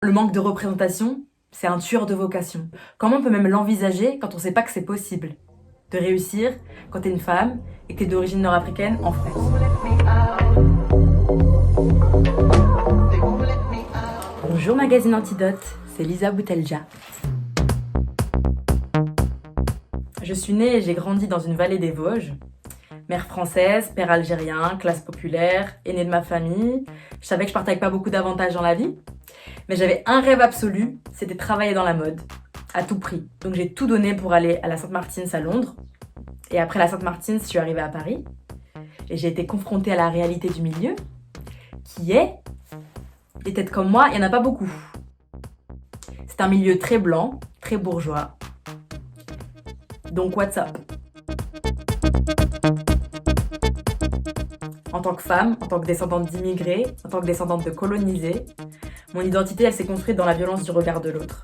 Le manque de représentation, c'est un tueur de vocation. Comment on peut même l'envisager quand on sait pas que c'est possible de réussir quand t'es une femme et que t'es d'origine nord-africaine en France? Bonjour Magazine Antidote, c'est Lisa Boutelja. Je suis née et j'ai grandi dans une vallée des Vosges. Mère française, père algérien, classe populaire, aînée de ma famille. Je savais que je partais avec pas beaucoup d'avantages dans la vie. Mais j'avais un rêve absolu, c'était travailler dans la mode, à tout prix. Donc j'ai tout donné pour aller à la Saint-Martin's à Londres. Et après la Saint-Martin's, je suis arrivée à Paris. Et j'ai été confrontée à la réalité du milieu, qui est, des têtes comme moi, il n'y en a pas beaucoup. C'est un milieu très blanc, très bourgeois. Donc what's up? En tant que femme, en tant que descendante d'immigrés, en tant que descendante de colonisés, mon identité, elle s'est construite dans la violence du regard de l'autre.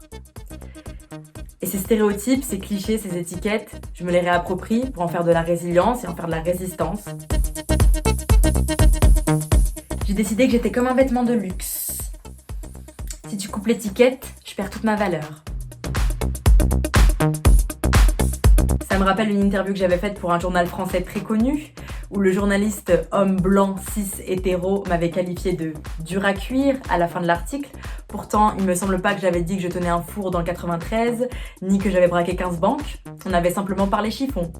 Et ces stéréotypes, ces clichés, ces étiquettes, je me les réapproprie pour en faire de la résilience et en faire de la résistance. J'ai décidé que j'étais comme un vêtement de luxe. Si tu coupes l'étiquette, je perds toute ma valeur. Ça me rappelle une interview que j'avais faite pour un journal français très connu, où le journaliste homme blanc, cis, hétéro m'avait qualifié de dur à cuire à la fin de l'article. Pourtant, il me semble pas que j'avais dit que je tenais un four dans le 93, ni que j'avais braqué 15 banques. On avait simplement parlé chiffon.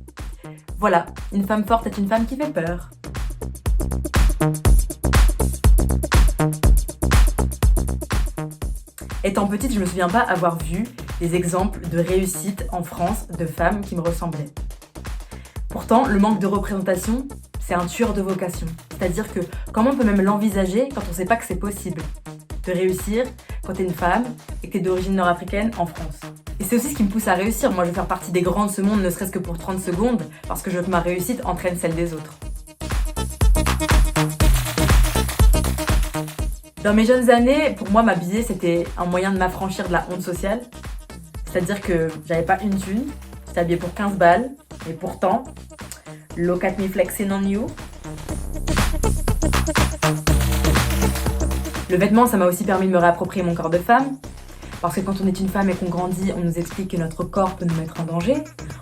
Voilà, une femme forte est une femme qui fait peur. Étant petite, je me souviens pas avoir vu des exemples de réussite en France de femmes qui me ressemblaient. Pourtant, le manque de représentation, c'est un tueur de vocation. C'est-à-dire que comment on peut même l'envisager quand on sait pas que c'est possible de réussir quand t'es une femme et que t'es d'origine nord-africaine en France. Et c'est aussi ce qui me pousse à réussir. Moi, je veux faire partie des grands de ce monde, ne serait-ce que pour 30 secondes, parce que je veux que ma réussite entraîne celle des autres. Dans mes jeunes années, pour moi, m'habiller, c'était un moyen de m'affranchir de la honte sociale. C'est-à-dire que j'avais pas une thune, j'étais habillée pour 15 balles, et pourtant, look at me flexing on you. Le vêtement, ça m'a aussi permis de me réapproprier mon corps de femme. Parce que quand on est une femme et qu'on grandit, on nous explique que notre corps peut nous mettre en danger.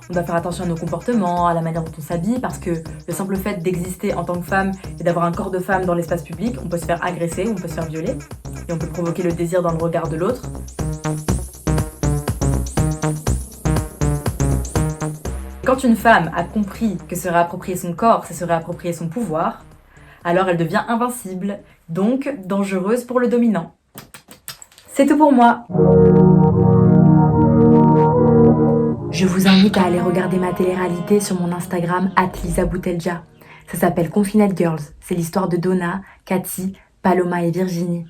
On doit faire attention à nos comportements, à la manière dont on s'habille, parce que le simple fait d'exister en tant que femme et d'avoir un corps de femme dans l'espace public, on peut se faire agresser, on peut se faire violer, et on peut provoquer le désir dans le regard de l'autre. Quand une femme a compris que se réapproprier son corps, c'est se réapproprier son pouvoir, alors elle devient invincible, donc dangereuse pour le dominant. C'est tout pour moi. Je vous invite à aller regarder ma télé-réalité sur mon Instagram @LisaBoutelja. Ça s'appelle Confined Girls. C'est l'histoire de Donna, Cathy, Paloma et Virginie.